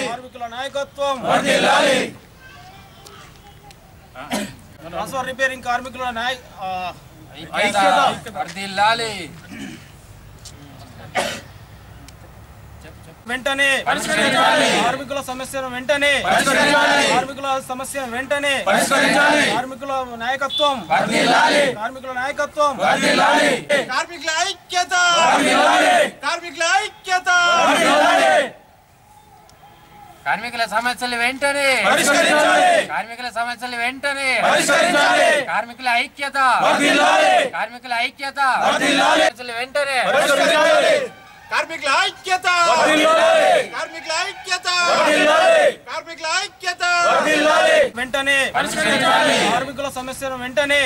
కార్మికుల నాయకత్వం transfer repairing కార్మికుల వెంటనే కార్మికుల సమస్యను వెంటనే కార్మికుల సమస్యను వెంటనే కార్మికుల నాయకత్వం కార్మికుల నాయకత్వం కార్మికుల ఐక్యత కార్మికుల ఐక్యత కార్మికుల సమస్యలు వెంటనే కార్మికుల సమస్యలు వెంటనే కార్మికుల ఐక్యత కార్మికుల ఐక్యత వెంటనే కార్మికుల ఐక్యత కార్మికుల ఐక్యత కార్మికుల ఐక్యత వెంటనే కార్మికుల సమస్యను వెంటనే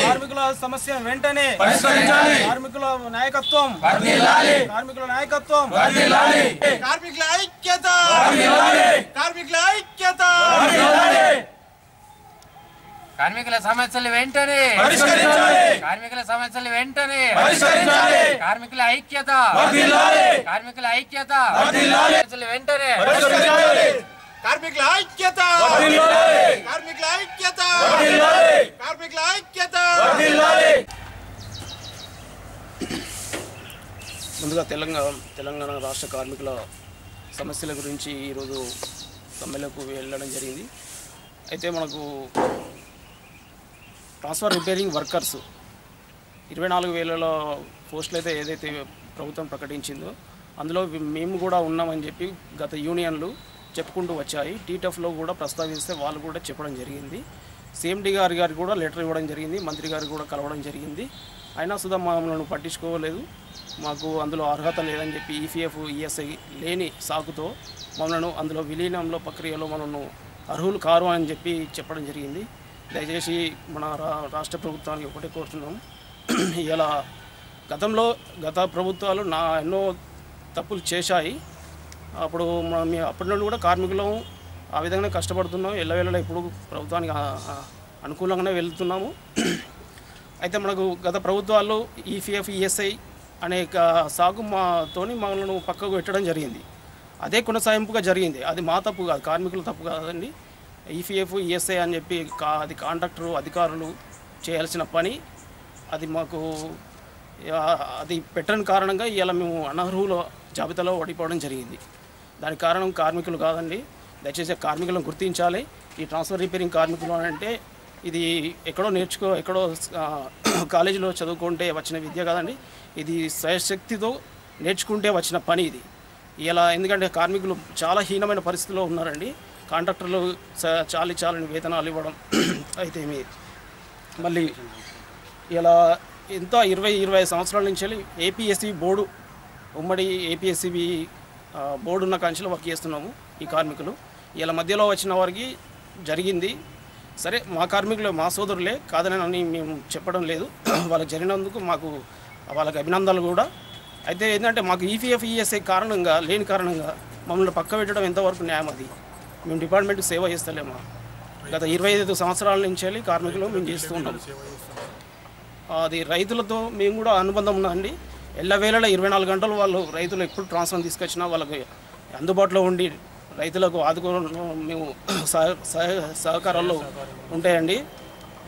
కార్మికుల సమస్యను వెంటనే కార్మికుల నాయకత్వం కార్మికుల నాయకత్వం కార్మికుల ఐక్యత కార్మికుల ఐక్యత కార్మికుల సమస్యలు వెంటనే కార్మికుల సమస్యలు వెంటనే కార్మికుల ఐక్యత కార్మికుల ఐక్యత వెంటనే కార్మికుల ఐక్యత కార్మికుల ఐక్యత కార్మికుల ఐక్యత ముందుగా తెలంగాణ రాష్ట్ర కార్మికుల సమస్యల గురించి ఈరోజు సమ్మెలకు వెళ్ళడం జరిగింది. అయితే మనకు ట్రాన్స్ఫర్ రిపేరింగ్ వర్కర్స్ 24,000 పోస్టులు అయితే ఏదైతే ప్రభుత్వం ప్రకటించిందో అందులో మేము కూడా ఉన్నామని చెప్పి గత యూనియన్లు చెప్పుకుంటూ వచ్చాయి. టీటఫ్లో కూడా ప్రస్తావిస్తే వాళ్ళు కూడా చెప్పడం జరిగింది. సిఎండి గారు కూడా లెటర్ ఇవ్వడం జరిగింది. మంత్రి గారు కూడా కలవడం జరిగింది. అయినా సుధా మమ్మల్ని పట్టించుకోలేదు. మాకు అందులో అర్హత లేదని చెప్పి ఈపీఎఫ్ ఈఎస్ఐ లేని సాకుతో మమ్మల్ని అందులో విలీనంలో ప్రక్రియలో మనను అర్హులు కారు అని చెప్పి చెప్పడం జరిగింది. దయచేసి మన రాష్ట్ర ప్రభుత్వానికి ఒకటే కోరుతున్నాం. ఇలా గత ప్రభుత్వాలు ఎన్నో తప్పులు చేశాయి. అప్పుడు మేము అప్పటి నుండి కూడా కార్మికులం ఆ విధంగా కష్టపడుతున్నాం. ఎల్లవేళలా ఇప్పుడు ప్రభుత్వానికి అనుకూలంగానే వెళ్తున్నాము. అయితే మనకు గత ప్రభుత్వాల్లో ఈపీఎఫ్ ఈఎస్ఐ అనే సాగు మమ్మల్ని పక్కకు పెట్టడం జరిగింది. అదే కొనసాగింపుగా జరిగింది. అది మా తప్పు కాదు, కార్మికుల తప్పు కాదండి. ఈపీఎఫ్ ఈఎస్ఐ అని చెప్పి అది కాంట్రాక్టరు అధికారులు చేయాల్సిన పని. అది మాకు అది పెట్టని కారణంగా ఇలా మేము అనర్హుల జాబితాలో ఓడిపోవడం జరిగింది. దానికి కారణం కార్మికులు కాదండి. దయచేసి కార్మికులను గుర్తించాలి. ఈ ట్రాన్స్ఫర్ రిపేరింగ్ కార్మికులు అంటే ఇది ఎక్కడో కాలేజీలో చదువుకుంటే వచ్చిన విద్య కాదండి. ఇది స్వయశక్తితో నేర్చుకుంటే వచ్చిన పని ఇది. ఇలా ఎందుకంటే కార్మికులు చాలా హీనమైన పరిస్థితిలో ఉన్నారండి. కాంట్రాక్టర్లు చాలని వేతనాలు ఇవ్వడం అయితే మళ్ళీ ఇలా ఎంత 20 సంవత్సరాల నుంచి ఏపీఎస్సీ బోర్డు ఉమ్మడి ఏపీఎస్సీ బోర్డు ఉన్న కాంచెలో వర్క్ చేస్తున్నాము. ఈ కార్మికులు ఇలా మధ్యలో వచ్చిన వారికి జరిగింది. సరే, మా కార్మికులు మా సోదరులే కాదని మేము చెప్పడం లేదు. వాళ్ళకి జరిగినందుకు వాళ్ళకి అభినందనలు కూడా. అయితే ఏంటంటే మాకు ఈపీఎఫ్ ఈఎస్ఐ లేని కారణంగా మమ్మల్ని పక్క పెట్టడం ఎంతవరకు న్యాయం? అది మేము డిపార్ట్మెంట్కి సేవ చేస్తలేమా? గత 25 సంవత్సరాల నుంచి కార్మికులు మేము చేస్తూ ఉంటాం. అది రైతులతో మేము కూడా అనుబంధం ఉన్నదండి. ఎల్లవేళలా 24 గంటలు వాళ్ళు రైతులు ఎప్పుడు ట్రాన్స్ఫర్ తీసుకొచ్చినా వాళ్ళకి అందుబాటులో ఉండి రైతులకు ఆదుకోవడం మేము సహకారాల్లో ఉంటాయండి.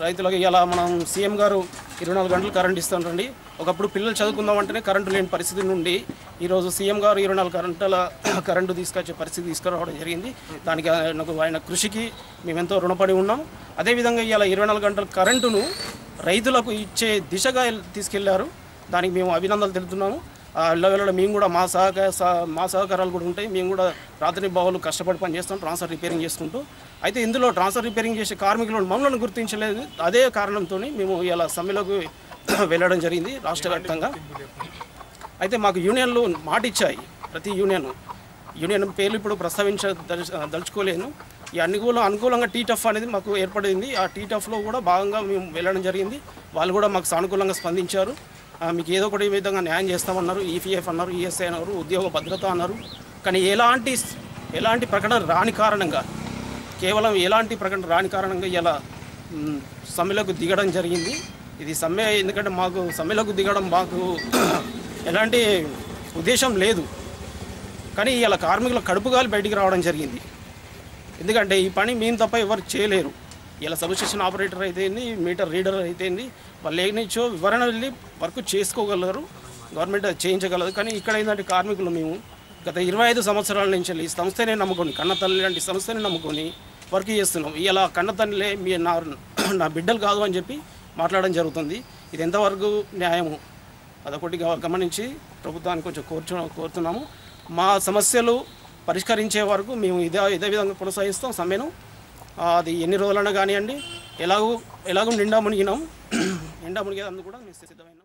రైతులకు ఇలా మనం సీఎం గారు 24 గంటలు కరెంట్ ఇస్తుంటండి. ఒకప్పుడు పిల్లలు చదువుకుందామంటేనే కరెంటు లేని పరిస్థితి నుండి ఈరోజు సీఎం గారు 24 గంటల కరెంటు తీసుకొచ్చే పరిస్థితి తీసుకురావడం జరిగింది. దానికి ఆయన కృషికి మేమెంతో రుణపడి ఉన్నాం. అదేవిధంగా ఇలా 24 గంటల కరెంటును రైతులకు ఇచ్చే దిశగా తీసుకెళ్లారు. దానికి మేము అభినందనలు తెలుపుతున్నాము. వెళ్ళ మేము కూడా మా సహకారాలు కూడా ఉంటాయి. మేము కూడా రాత్రి బావులు కష్టపడి పని చేస్తాం ట్రాన్స్ఫర్ రిపేరింగ్ చేసుకుంటూ. అయితే ఇందులో ట్రాన్స్ఫర్ రిపేరింగ్ చేసే కార్మికులను మమ్మల్ని గుర్తించలేదు. అదే కారణంతో మేము ఇలా సమ్మెలోకి వెళ్ళడం జరిగింది రాష్ట్ర వ్యాప్తంగా. అయితే మాకు యూనియన్లు మాట ఇచ్చాయి. ప్రతి యూనియన్ పేర్లు ఇప్పుడు దలుచుకోలేను. ఈ అనుకూలంగా టీటఫ్ అనేది మాకు ఏర్పడింది. ఆ టీటఫ్లో కూడా భాగంగా మేము వెళ్ళడం జరిగింది. వాళ్ళు కూడా మాకు సానుకూలంగా స్పందించారు. మీకు ఏదో ఒకటి విధంగా న్యాయం చేస్తామన్నారు. ఈపీఎఫ్ అన్నారు, ఈఎస్ఐ అన్నారు, ఉద్యోగ భద్రత అన్నారు. కానీ ఎలాంటి ప్రకటన రాని కారణంగా ఇలా సమ్మెలకు దిగడం జరిగింది. ఇది సమ్మె ఎందుకంటే మాకు సమ్మెలకు దిగడం మాకు ఎలాంటి ఉద్దేశం లేదు. కానీ ఇలా కార్మికుల కడుపుగాలి బయటికి రావడం జరిగింది. ఎందుకంటే ఈ పని మేము తప్ప ఎవరు చేయలేరు. ఇలా సబ్స్టేషన్ ఆపరేటర్ అయితేంది, మీటర్ రీడర్ అయితేంది, వాళ్ళు ఏనిచ్చో వివరణ వెళ్ళి వర్క్ చేసుకోగలరు, గవర్నమెంట్ చేయించగలదు. కానీ ఇక్కడ ఏంటంటే కార్మికులు మేము గత 25 సంవత్సరాల నుంచి ఈ సంస్థనే నమ్ముకొని, కన్నతల్లి లాంటి సంస్థనే నమ్ముకొని వర్క్ చేస్తున్నాం. ఇలా కన్నతల్లిలే మీ నా బిడ్డలు కాదు అని చెప్పి మాట్లాడడం జరుగుతుంది. ఇది ఎంతవరకు న్యాయము అదొకటి గమనించి ప్రభుత్వాన్ని కొంచెం కోరుతున్నాము. మా సమస్యలు పరిష్కరించే వరకు మేము ఇదే విధంగా కొనసాగిస్తాం సమ్మెను. అది ఎన్ని రోజులైనా కానివ్వండి. ఎలాగో నిండా మునిగినాం. నిండా మునిగేందుకు కూడా మేము సిద్ధమైన